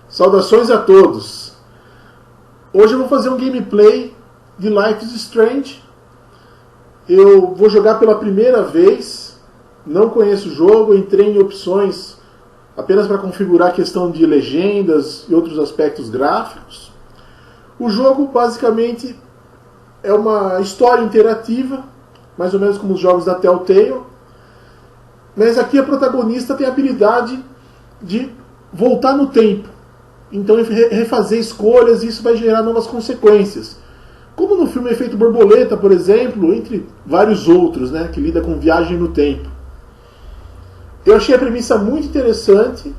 Saudações a todos! Hoje eu vou fazer um gameplay de Life is Strange. Eu vou jogar pela primeira vez, não conheço o jogo, entrei em opções apenas para configurar a questão de legendas e outros aspectos gráficos. O jogo basicamente é uma história interativa, mais ou menos como os jogos da Telltale, mas aqui a protagonista tem a habilidade de voltar no tempo. Então refazer escolhas, e isso vai gerar novas consequências. Como no filme Efeito Borboleta, por exemplo, entre vários outros, né, que lida com viagem no tempo. Eu achei a premissa muito interessante,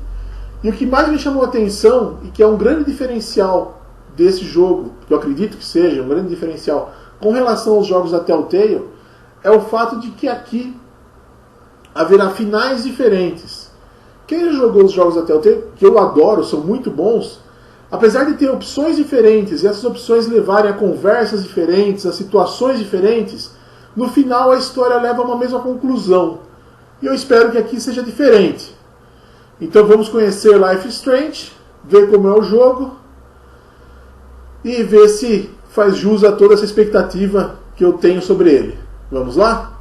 e o que mais me chamou a atenção, e que é um grande diferencial desse jogo, que eu acredito que seja um grande diferencial com relação aos jogos da Telltale, é o fato de que aqui haverá finais diferentes. Quem já jogou os jogos da Telltale, que eu adoro, são muito bons, apesar de ter opções diferentes e essas opções levarem a conversas diferentes, a situações diferentes, no final a história leva a uma mesma conclusão. E eu espero que aqui seja diferente. Então vamos conhecer Life is Strange, ver como é o jogo e ver se faz jus a toda essa expectativa que eu tenho sobre ele. Vamos lá?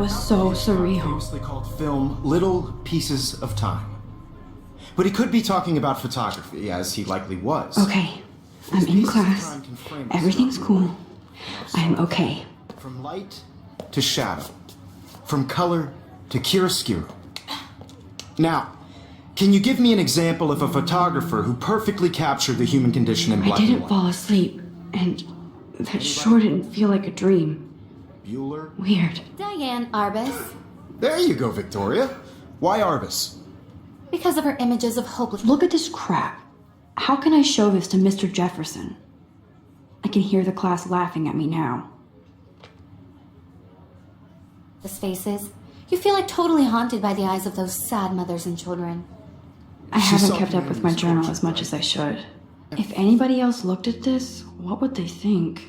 So surreal. Famously called film Little Pieces of Time. But he could be talking about photography, as he likely was. Okay, I'm in class. Everything's cool. I'm okay. From light to shadow. From color to chiaroscuro. Now, can you give me an example of a photographer who perfectly captured the human condition in black and white? I didn't fall asleep, and that sure didn't feel like a dream. Bueller? Weird. Diane Arbus. There you go, Victoria. Why Arbus? Because of her images of hopeless... Look at this crap. How can I show this to Mr. Jefferson? I can hear the class laughing at me now. Faces. You feel like totally haunted by the eyes of those sad mothers and children. I haven't kept up with my journal as much as I should. If anybody else looked at this, what would they think?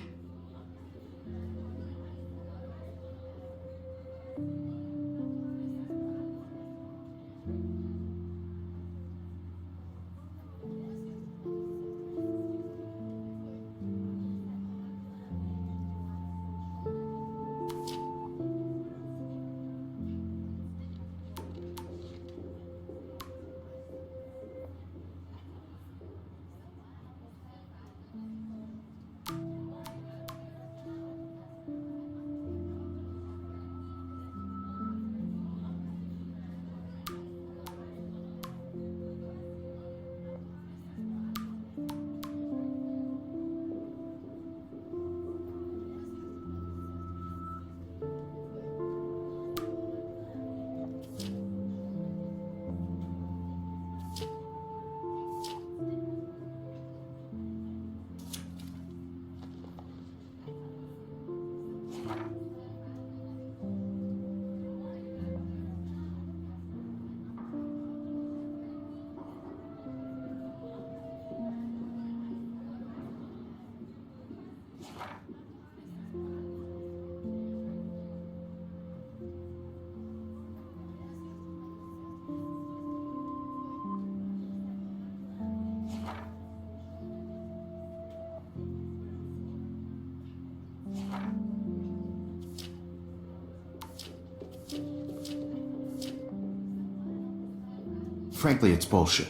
Frankly, it's bullshit.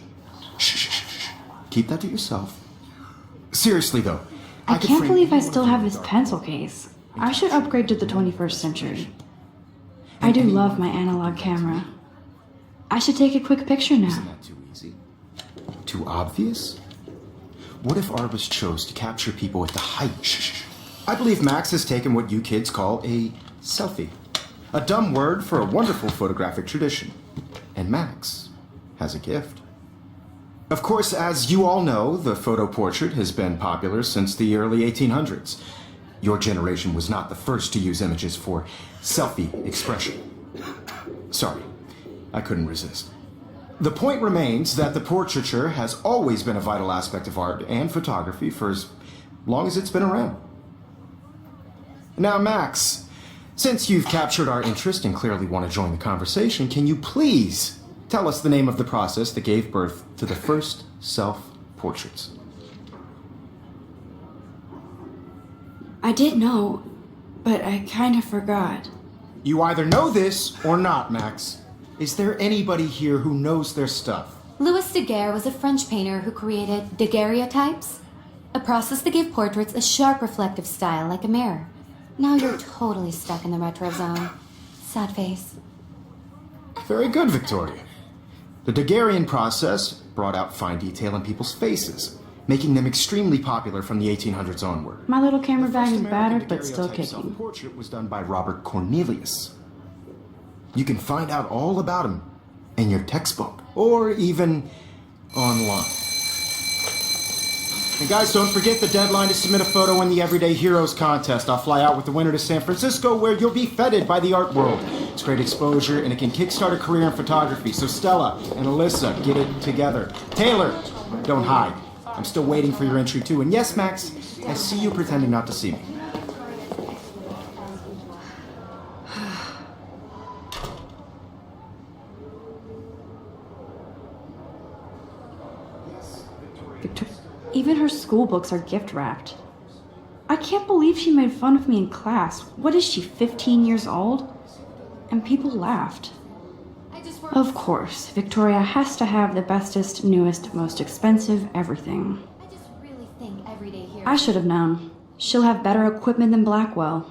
Shh, shh, shh, shh. Keep that to yourself. Seriously, though. I can't believe I still have this pencil case. I should upgrade to the 21st century. I do love my analog camera. I should take a quick picture now. Isn't that too easy? Too obvious? What if Arbus chose to capture people at the height? Shh. I believe Max has taken what you kids call a selfie. A dumb word for a wonderful photographic tradition. And Max has a gift. Of course, as you all know, the photo portrait has been popular since the early 1800s. Your generation was not the first to use images for selfie expression. Sorry, I couldn't resist. The point remains that the portraiture has always been a vital aspect of art and photography for as long as it's been around. Now, Max, since you've captured our interest and clearly want to join the conversation, can you please tell us the name of the process that gave birth to the first self-portraits? I did know, but I kind of forgot. You either know this or not, Max. Is there anybody here who knows their stuff? Louis Daguerre was a French painter who created daguerreotypes, a process that gave portraits a sharp reflective style like a mirror. Now you're totally stuck in the retro zone. Sad face. Very good, Victoria. The Daguerrean process brought out fine detail in people's faces, making them extremely popular from the 1800s onward. My little camera The bag first is American battered, but still daguerreotype kicking. self-portrait was done by Robert Cornelius. You can find out all about him in your textbook, or even online. And guys, don't forget the deadline to submit a photo in the Everyday Heroes contest. I'll fly out with the winner to San Francisco, where you'll be feted by the art world. It's great exposure, and it can kickstart a career in photography. So Stella and Alyssa, get it together. Taylor, don't hide. I'm still waiting for your entry too. And yes, Max, I see you pretending not to see me. Even her school books are gift wrapped. I can't believe she made fun of me in class. What is she, 15 years old? And people laughed. Of course, Victoria has to have the bestest, newest, most expensive everything. I just really think Everyday Heroes... I should have known. She'll have better equipment than Blackwell.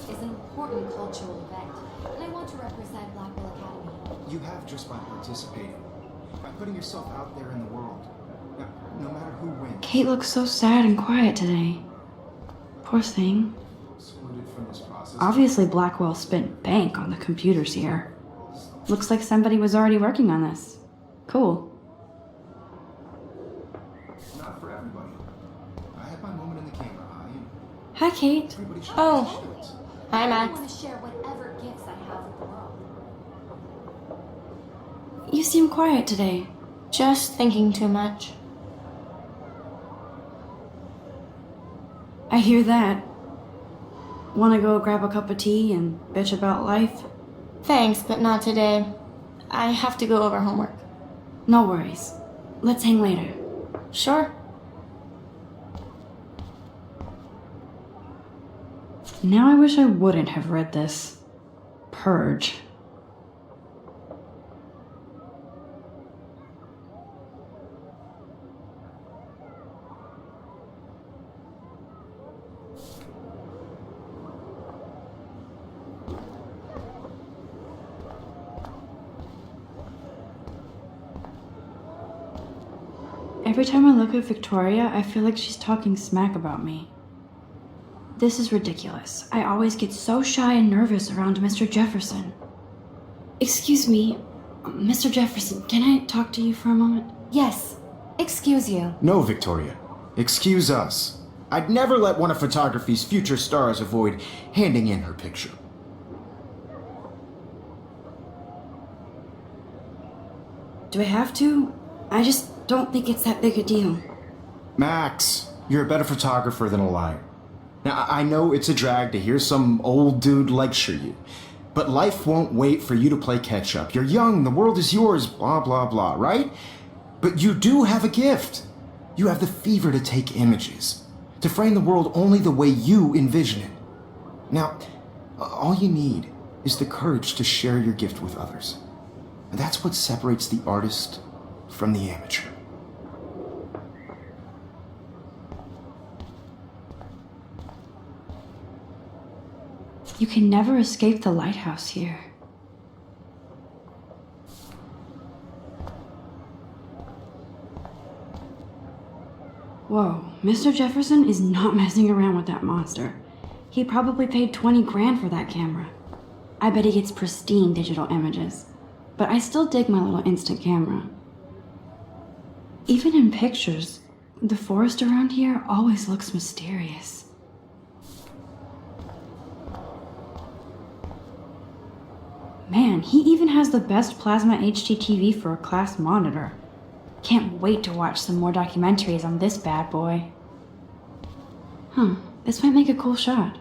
is an important cultural event, and I want to represent Blackwell Academy. You have just by participating, by putting yourself out there in the world. No matter who wins. Kate looks so sad and quiet today. Poor thing. Excluded from this process. Obviously Blackwell spent bank on the computers here. Looks like somebody was already working on this. Cool. Not for everybody. I had my moment in the camera eye, and Hi, Kate. everybody should Oh. do it. Hi, I Max. want to share whatever gifts I have with the world. You seem quiet today. Just thinking too much. I hear that. Wanna go grab a cup of tea and bitch about life? Thanks, but not today. I have to go over homework. No worries. Let's hang later. Sure. Now I wish I wouldn't have read this. Purge. Every time I look at Victoria, I feel like she's talking smack about me. This is ridiculous. I always get so shy and nervous around Mr. Jefferson. Excuse me, Mr. Jefferson, can I talk to you for a moment? Yes. Excuse you. No, Victoria. Excuse us. I'd never let one of photography's future stars avoid handing in her picture. Do I have to? I just don't think it's that big a deal. Max, you're a better photographer than a liar. Now, I know it's a drag to hear some old dude lecture you, but life won't wait for you to play catch up. You're young, the world is yours, blah, blah, blah, right? But you do have a gift. You have the fever to take images, to frame the world only the way you envision it. Now, all you need is the courage to share your gift with others. And that's what separates the artist from the amateur. You can never escape the lighthouse here. Whoa, Mr. Jefferson is not messing around with that monster. He probably paid 20 grand for that camera. I bet he gets pristine digital images. But I still dig my little instant camera. Even in pictures, the forest around here always looks mysterious. Man, he even has the best plasma HD TV for a class monitor. Can't wait to watch some more documentaries on this bad boy. This might make a cool shot.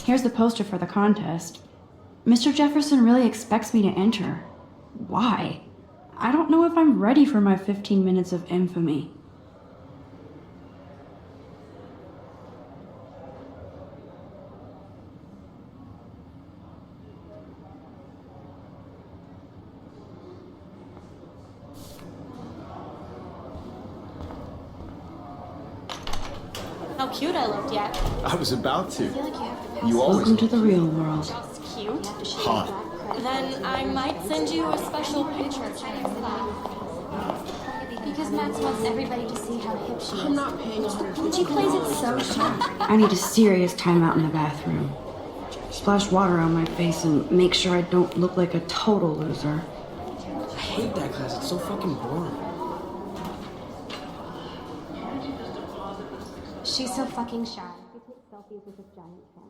Here's the poster for the contest. Mr. Jefferson really expects me to enter. Why? I don't know if I'm ready for my 15 minutes of infamy. How cute I looked yet. I was about to. I feel like you have to pass. You always Welcome to the real world. Just cute. hot. Then I might send you a special picture. Because Max wants everybody to see how hip she is. I'm not paying $150. She plays it so sharp. I need a serious timeout in the bathroom. Splash water on my face and make sure I don't look like a total loser. I hate that class. It's so fucking boring. She's so fucking shy. She takes selfies with this giant camera.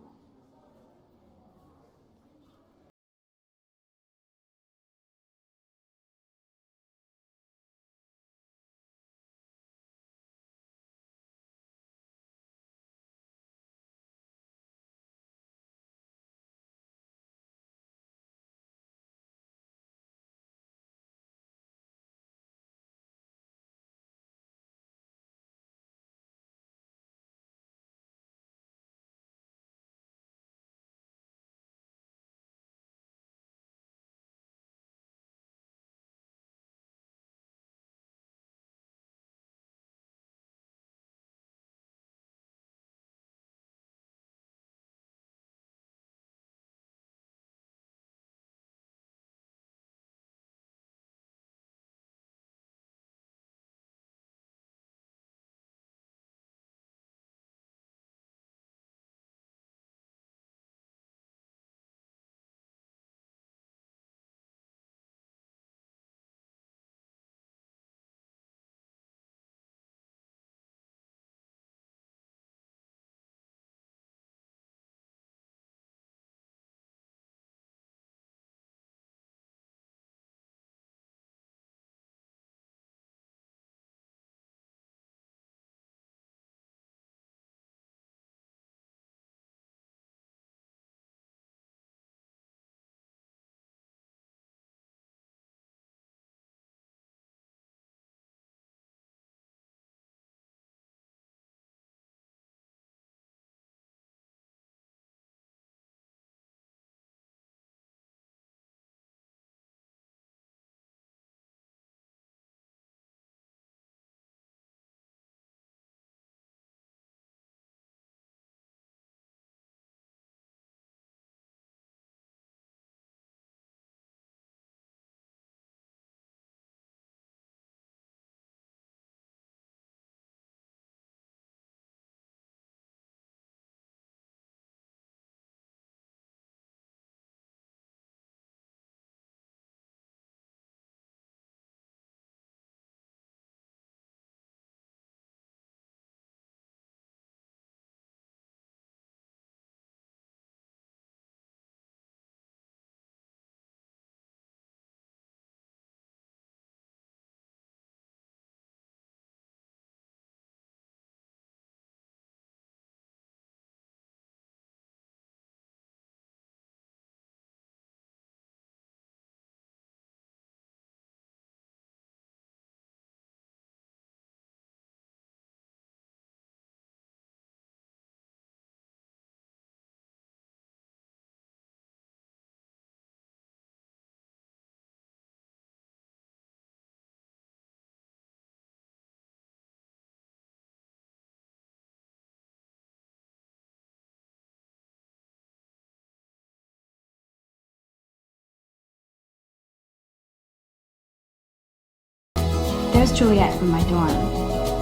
Juliet from my dorm.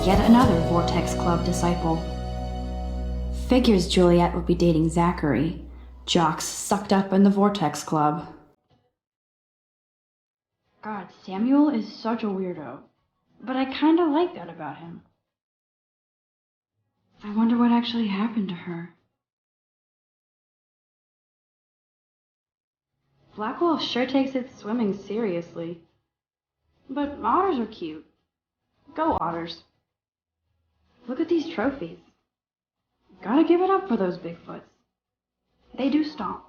Yet another Vortex Club disciple. Figures Juliet would be dating Zachary, jocks sucked up in the Vortex Club. God, Samuel is such a weirdo. But I kinda like that about him. I wonder what actually happened to her. Blackwell sure takes its swimming seriously. But otters are cute. Go otters. Look at these trophies. Gotta give it up for those Bigfoots. They do stomp.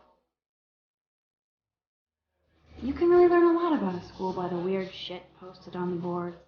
You can really learn a lot about a school by the weird shit posted on the boards.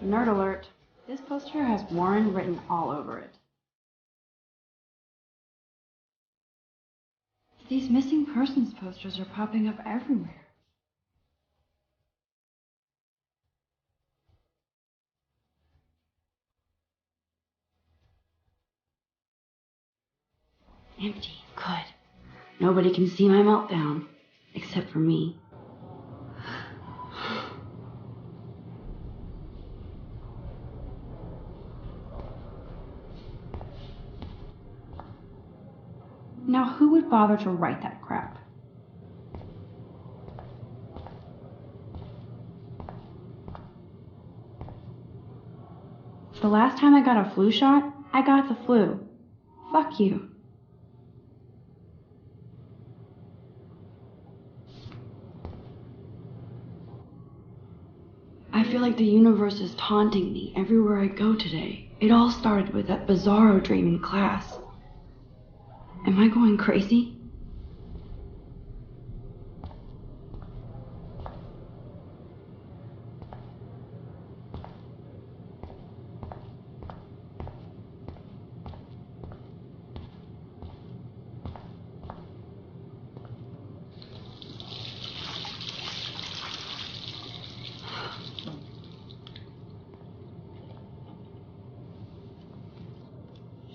Nerd alert. This poster has Warren written all over it. These missing persons posters are popping up everywhere. Empty. Good. Nobody can see my meltdown. Except for me. Now, who would bother to write that crap? The last time I got a flu shot, I got the flu. Fuck you. I feel like the universe is taunting me everywhere I go today. It all started with that bizarro dream in class. Am I going crazy?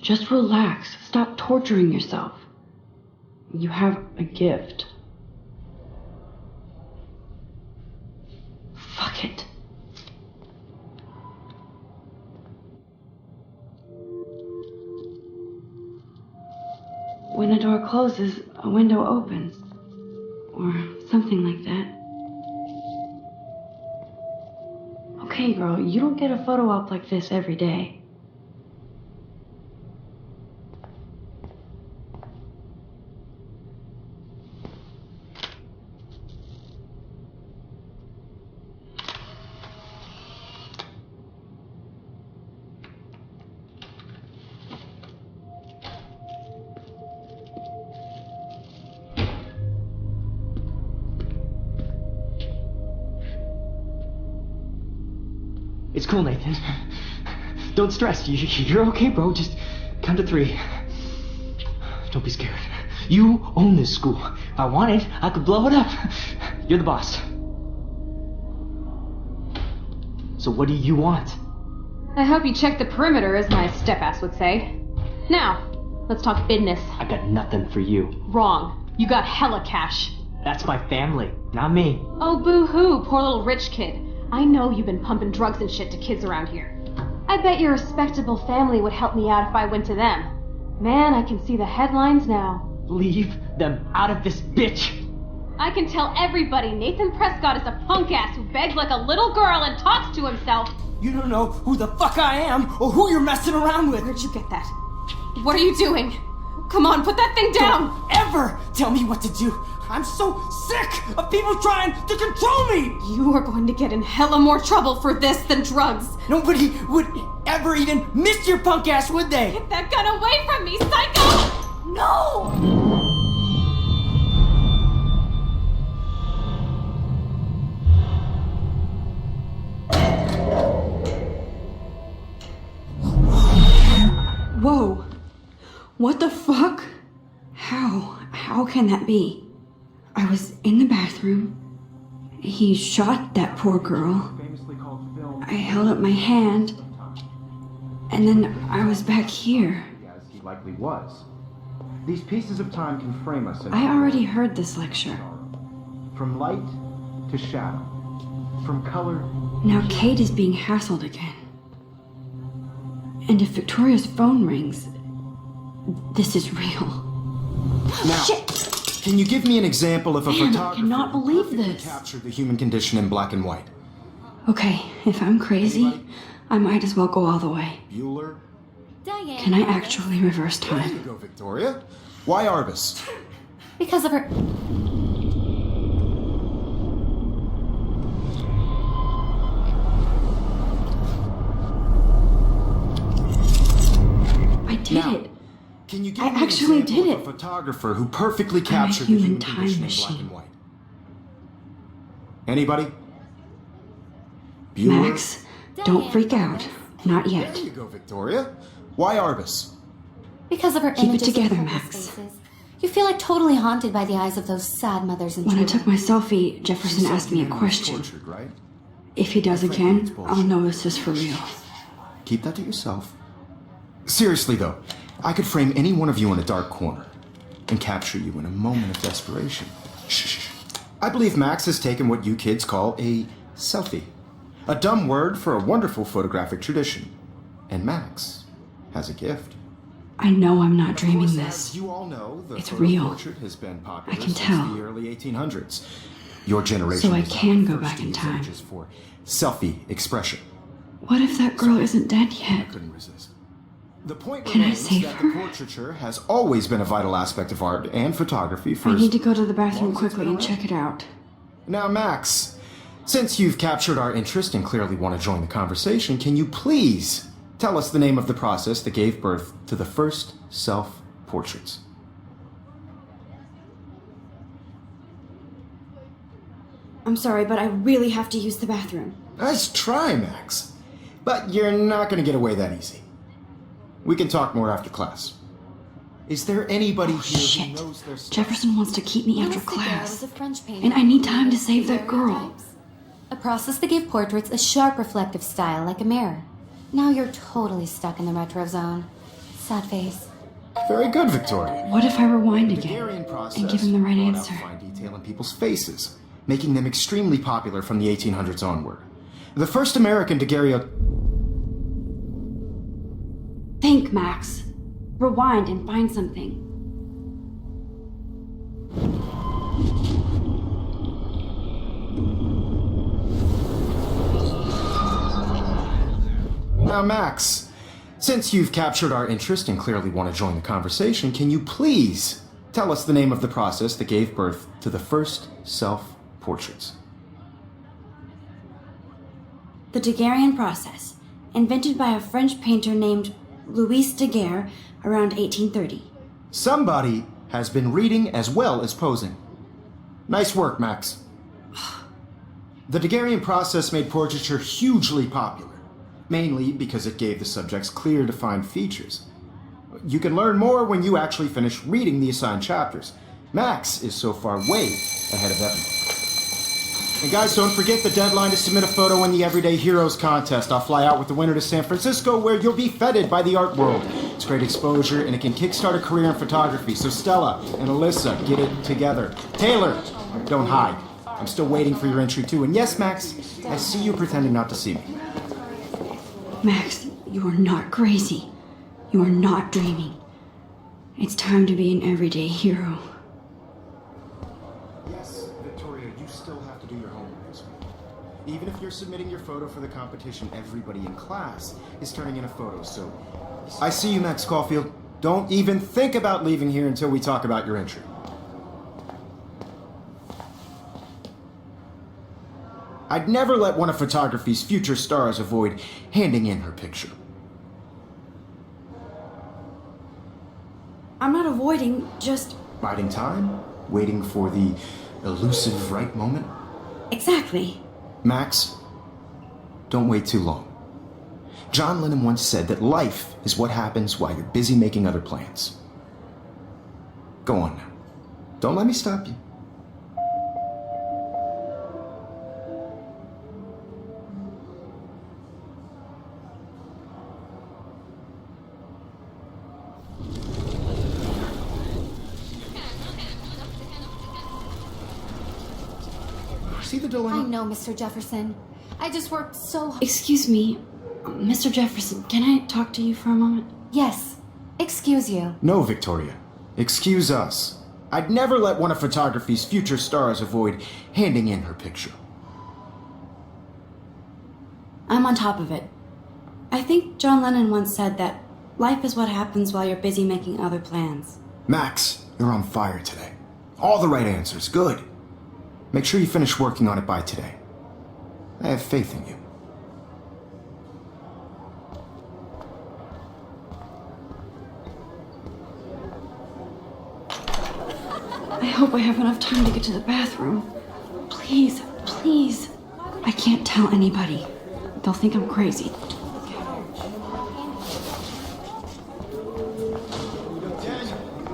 Just relax. Stop torturing yourself. You have a gift. Fuck it. When a door closes, a window opens. Or something like that. Okay, girl, you don't get a photo op like this every day. It's cool, Nathan. Don't stress. You're okay, bro. Just count to 3. Don't be scared. You own this school. If I wanted, I could blow it up. You're the boss. So what do you want? I hope you check the perimeter, as my step-ass would say. Now, let's talk business. I got nothing for you. Wrong. You got hella cash. That's my family, not me. Oh, boo-hoo, poor little rich kid. I know you've been pumping drugs and shit to kids around here. I bet your respectable family would help me out if I went to them. Man, I can see the headlines now. Leave them out of this bitch! I can tell everybody Nathan Prescott is a punk ass who begs like a little girl and talks to himself. You don't know who the fuck I am or who you're messing around with. Where'd you get that? What are you doing? Come on, put that thing down! Don't ever tell me what to do. I'm so sick of people trying to control me! You are going to get in hella more trouble for this than drugs. Nobody would ever even miss your punk ass, would they? Get that gun away from me, psycho! No! Whoa. What the fuck? How can that be? I was in the bathroom. He shot that poor girl. I held up my hand. And then I was back here. As he likely was. These pieces of time can frame us in I already heard this lecture. from light to shadow, from color. Now Kate is being hassled again. And if Victoria's phone rings, this is real. Now, Shit! can you give me an example of a Man, I photographer cannot who believe perfectly this. captured the human condition in black and white? Okay, if I'm crazy, I might as well go all the way. Bueller? Diane. Can I actually reverse There you time? go, Victoria. Why Arbus? Because of her. I did Now, it. Can you give I me an actually example did of it. a photographer who perfectly captured the human human time condition in black machine. and white? Anybody? Bueller? Max, don't freak out. Not yet. There you go, Victoria. Why Arbus? Because of her Keep it images of together, homeless Max. faces. You feel like totally haunted by the eyes of those sad mothers and When I children. took my selfie, Jefferson asked me a question. Tortured, right? If he does again, I'll know this is for real. Keep that to yourself. Seriously, though, I could frame any one of you in a dark corner and capture you in a moment of desperation. Shh. I believe Max has taken what you kids call a selfie. A dumb word for a wonderful photographic tradition. And Max has a gift. I know I'm not Of dreaming course, this. as you all know, the It's photo real. portrait has been popular I can since tell. the early 1800s. Your generation So I was not can the go first back to in use time. images for selfie expression. What if that girl isn't dead I yet? couldn't resist. The point Can I remains save that her? the portraiture has always been a vital aspect of art and photography for I as need to go to the bathroom long as it's quickly been and around. check it out. Now, Max, since you've captured our interest and clearly want to join the conversation, can you please tell us the name of the process that gave birth to the first self-portraits? I'm sorry, but I really have to use the bathroom. Nice try, Max. But you're not going to get away that easy. We can talk more after class. Is there anybody here Shit. who knows their stuff? Jefferson wants to keep me after Louis Daguerre class. was a French painter And I need time to who save that created girl. daguerreotypes, a process that gave portraits a sharp reflective style like a mirror. Now you're totally stuck in the retro zone. Sad face. Very good, Victoria. What if I rewind The again Daguerrean process and give him the right brought out answer? fine detail in people's faces, making them extremely popular from the 1800s onward. The first American daguerreotype. Think, Max. Rewind and find something. Now, Max, since you've captured our interest and clearly want to join the conversation, can you please tell us the name of the process that gave birth to the first self-portraits? The Daguerrean process, invented by a French painter named Louis Daguerre around 1830. Somebody has been reading as well as posing. Nice work, Max. The Daguerrean process made portraiture hugely popular, mainly because it gave the subjects clear, defined features. You can learn more when you actually finish reading the assigned chapters. Max is so far way ahead of everyone. And guys, don't forget the deadline to submit a photo in the Everyday Heroes contest. I'll fly out with the winner to San Francisco, where you'll be feted by the art world. It's great exposure, and it can kickstart a career in photography. So Stella and Alyssa, get it together. Taylor, don't hide. I'm still waiting for your entry too. And yes, Max, I see you pretending not to see me. Max, you are not crazy. You are not dreaming. It's time to be an everyday hero. Yes, Victoria, you still have to do your homework this week. Even if you're submitting your photo for the competition, everybody in class is turning in a photo, so... I see you, Max Caulfield. Don't even think about leaving here until we talk about your entry. I'd never let one of photography's future stars avoid handing in her picture. I'm not avoiding, just... Biding time? Waiting for the elusive right moment? Exactly. Max, don't wait too long. John Lennon once said that life is what happens while you're busy making other plans. Go on now. Don't let me stop you. See the dilemma? I know, Mr. Jefferson. I just worked so hard. Excuse me, Mr. Jefferson, can I talk to you for a moment? Yes. Excuse you. No, Victoria. Excuse us. I'd never let one of photography's future stars avoid handing in her picture. I'm on top of it. I think John Lennon once said that life is what happens while you're busy making other plans. Max, you're on fire today. All the right answers. Good. Make sure you finish working on it by today. I have faith in you. I hope I have enough time to get to the bathroom. Please, please. I can't tell anybody. They'll think I'm crazy.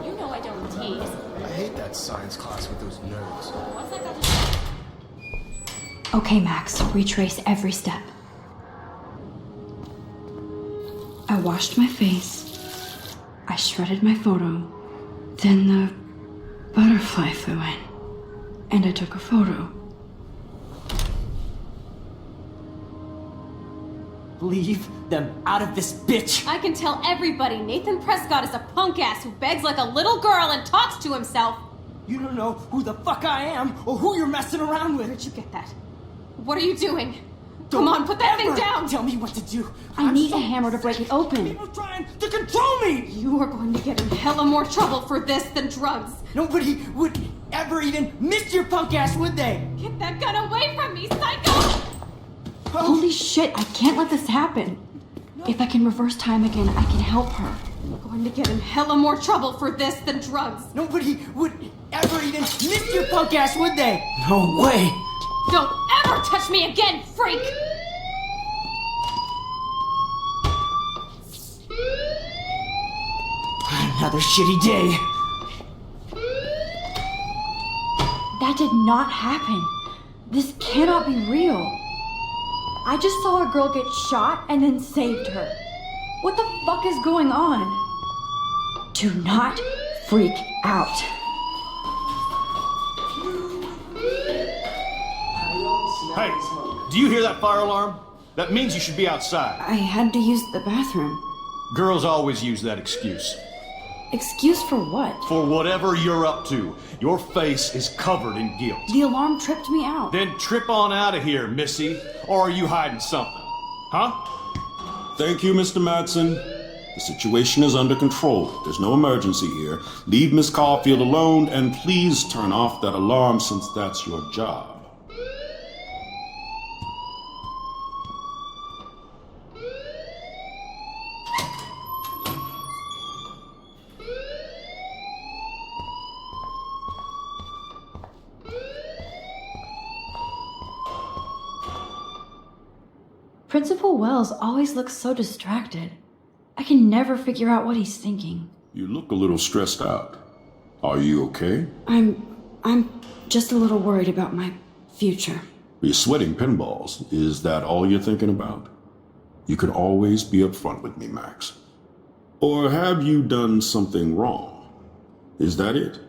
You know I don't tease. I hate that science class with those nerds. What's that got to Okay, Max, retrace every step. I washed my face. I shredded my photo. Then the butterfly flew in. And I took a photo. Leave them out of this bitch! I can tell everybody Nathan Prescott is a punk ass who begs like a little girl and talks to himself. You don't know who the fuck I am or who you're messing around with. Where'd you get that? What are you doing? Come on, put that thing down! Tell me what to do. I need a hammer to break it open. People trying to control me! You are going to get in hella more trouble for this than drugs. Nobody would ever even miss your punk ass, would they? Get that gun away from me, psycho! Holy shit, I can't let this happen. If I can reverse time again, I can help her. You're going to get in hella more trouble for this than drugs. Nobody would ever even miss your punk ass, would they? No way! Don't ever touch me again, freak! Another shitty day. That did not happen. This cannot be real. I just saw a girl get shot and then saved her. What the fuck is going on? Do not freak out. Hey, do you hear that fire alarm? That means you should be outside. I had to use the bathroom. Girls always use that excuse. Excuse for what? For whatever you're up to. Your face is covered in guilt. The alarm tripped me out. Then trip on out of here, Missy. Or are you hiding something? Huh? Thank you, Mr. Madsen. The situation is under control. There's no emergency here. Leave Miss Caulfield alone, and please turn off that alarm since that's your job. Principal Wells always looks so distracted. I can never figure out what he's thinking. You look a little stressed out. Are you okay? I'm just a little worried about my future. You're sweating pinballs. Is that all you're thinking about? You can always be upfront with me, Max. Or have you done something wrong? Is that it?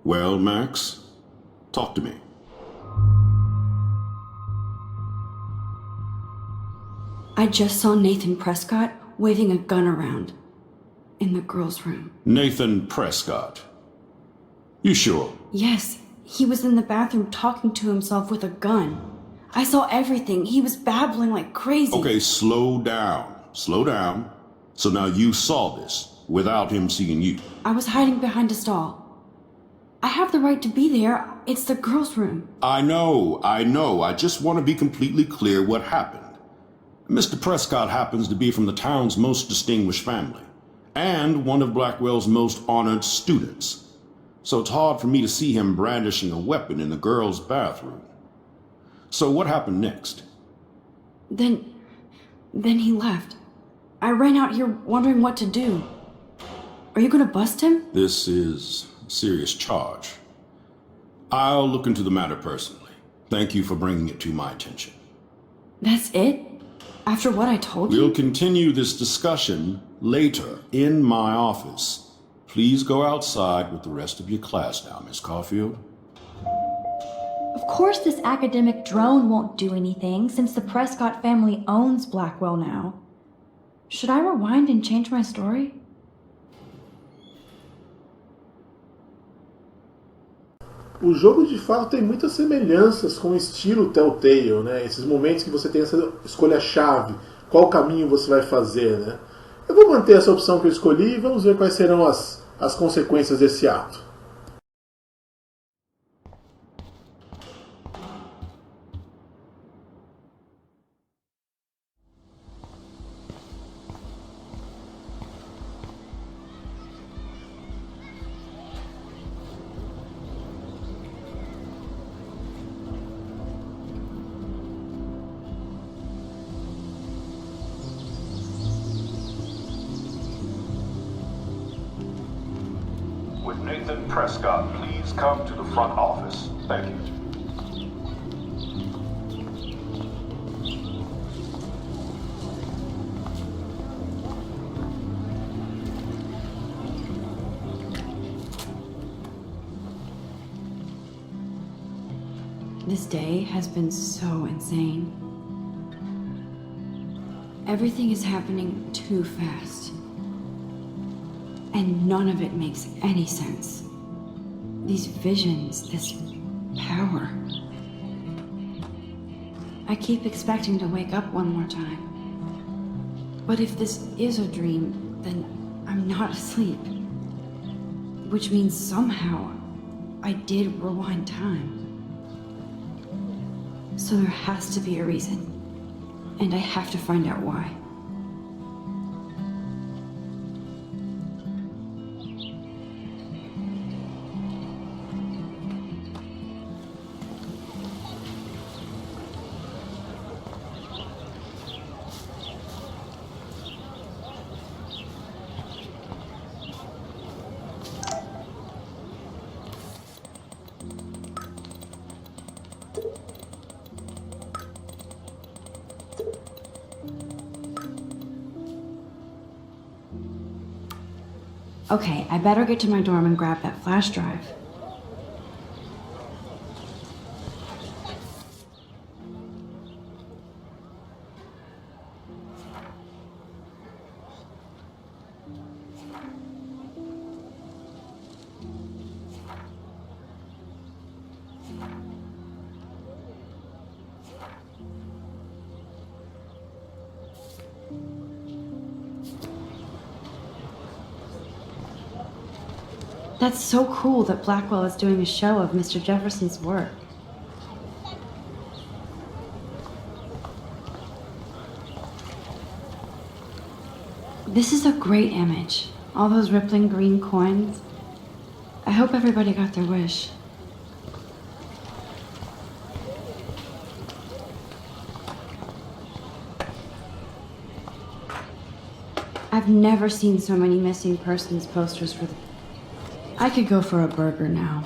Well, Max, talk to me. I just saw Nathan Prescott waving a gun around in the girls' room. Nathan Prescott. You sure? Yes, he was in the bathroom talking to himself with a gun. I saw everything. He was babbling like crazy. Okay, slow down. Slow down. So now you saw this without him seeing you. I was hiding behind a stall. I have the right to be there. It's the girls' room. I know. I just want to be completely clear what happened. Mr. Prescott happens to be from the town's most distinguished family, and one of Blackwell's most honored students. So it's hard for me to see him brandishing a weapon in the girls' bathroom. So what happened next? Then he left. I ran out here wondering what to do. Are you gonna bust him? This is a serious charge. I'll look into the matter personally. Thank you for bringing it to my attention. That's it? After what I told you? We'll continue this discussion later in my office. Please go outside with the rest of your class now, Miss Caulfield. Of course this academic drone won't do anything since the Prescott family owns Blackwell now. Should I rewind and change my story? O jogo de fato tem muitas semelhanças com o estilo Telltale, né? Esses momentos que você tem essa escolha-chave, qual caminho você vai fazer, né? Eu vou manter essa opção que eu escolhi e vamos ver quais serão as consequências desse ato. With Nathan Prescott, please come to the front office. Thank you. This day has been so insane. Everything is happening too fast. And none of it makes any sense. These visions, this power. I keep expecting to wake up one more time. But if this is a dream, then I'm not asleep. Which means somehow I did rewind time. So there has to be a reason. And I have to find out why. Okay, I better get to my dorm and grab that flash drive. That's so cool that Blackwell is doing a show of Mr. Jefferson's work. This is a great image. All those rippling green coins. I hope everybody got their wish. I've never seen so many missing persons posters for the... I could go for a burger now.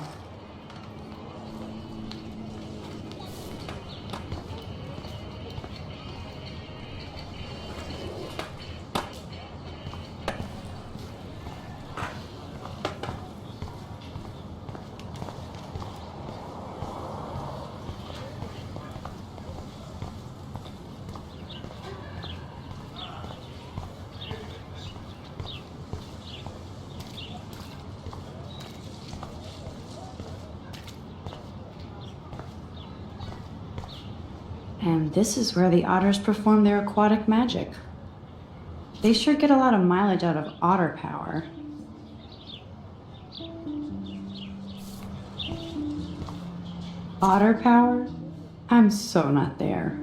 And this is where the otters perform their aquatic magic. They sure get a lot of mileage out of otter power. Otter power? I'm so not there.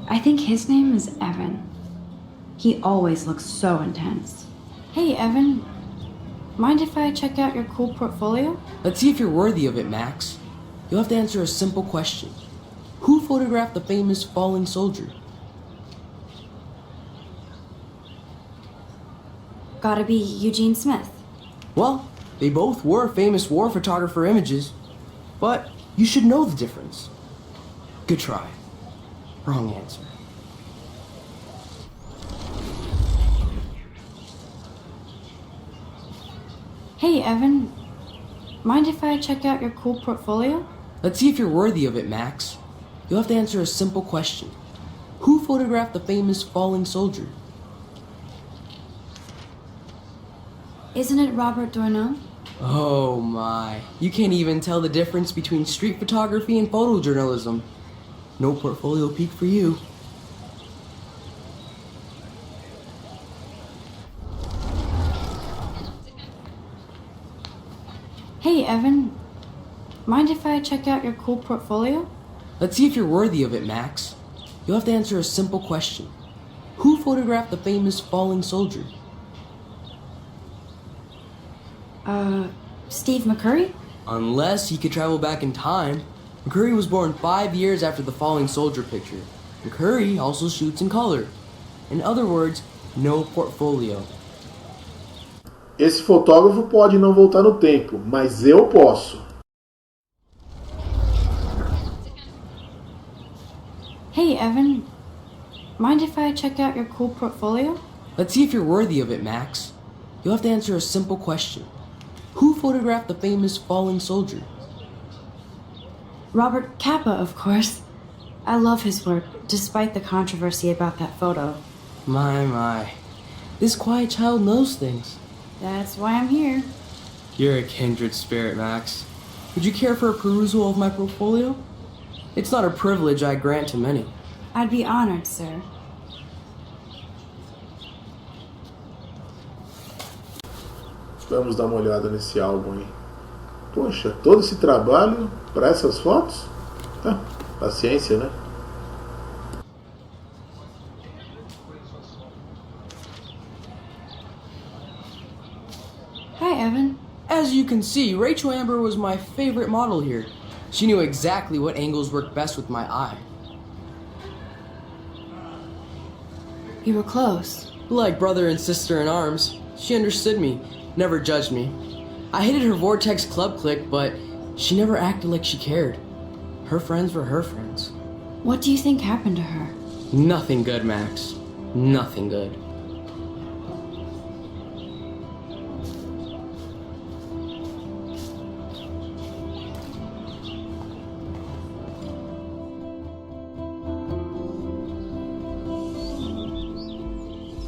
I think his name is Evan. He always looks so intense. Hey, Evan. Mind if I check out your cool portfolio? Let's see if you're worthy of it, Max. You'll have to answer a simple question. Who photographed the famous falling soldier? Gotta be Eugene Smith. Well, they both were famous war photographer images, but you should know the difference. Good try. Wrong answer. Hey, Evan. Mind if I check out your cool portfolio? Let's see if you're worthy of it, Max. You'll have to answer a simple question. Who photographed the famous falling soldier? Isn't it Robert Doisneau? Oh my. You can't even tell the difference between street photography and photojournalism. No portfolio peek for you. Hey, Evan. Mind if I check out your cool portfolio? Let's see if you're worthy of it, Max. You'll have to answer a simple question. Who photographed the famous falling soldier? Steve McCurry? Unless he could travel back in time. McCurry was born 5 years after the falling soldier picture. McCurry also shoots in color. In other words, no portfolio. Esse fotógrafo pode não voltar no tempo, mas eu posso. Hey, Evan. Mind if I check out your cool portfolio? Let's see if you're worthy of it, Max. You'll have to answer a simple question. Who photographed the famous falling soldier? Robert Capa, of course. I love his work, despite the controversy about that photo. My. This quiet child knows things. That's why I'm here. You're a kindred spirit, Max. Would you care for a perusal of my portfolio? It's not a privilege I grant to many. I'd be honored, sir. Vamos dar uma olhada nesse álbum aí. Poxa, todo esse trabalho para essas fotos? Ah, paciência, né? Hi, Evan. As you can see, Rachel Amber was my favorite model here. She knew exactly what angles worked best with my eye. You were close. Like brother and sister in arms, she understood me, never judged me. I hated her Vortex Club clique, but she never acted like she cared. Her friends were her friends. What do you think happened to her? Nothing good, Max. Nothing good.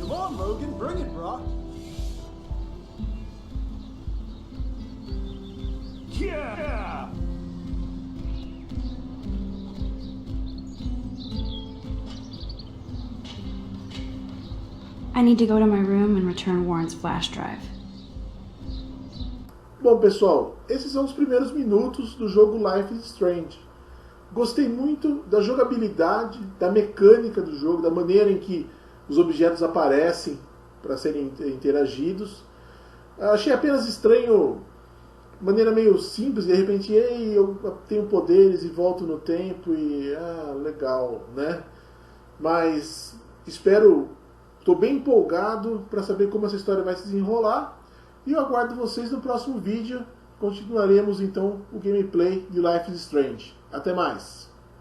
Come on, Logan, bring it, brah. Yeah! I need to go to my room and return Warren's flash drive. Bom, pessoal, esses são os primeiros minutos do jogo Life is Strange. Gostei muito da jogabilidade, da mecânica do jogo, da maneira em que os objetos aparecem para serem interagidos. Achei apenas estranho, de maneira meio simples, de repente, ei, eu tenho poderes e volto no tempo e legal, né? Mas estou bem empolgado para saber como essa história vai se desenrolar e eu aguardo vocês no próximo vídeo. Continuaremos então o gameplay de Life is Strange. Até mais!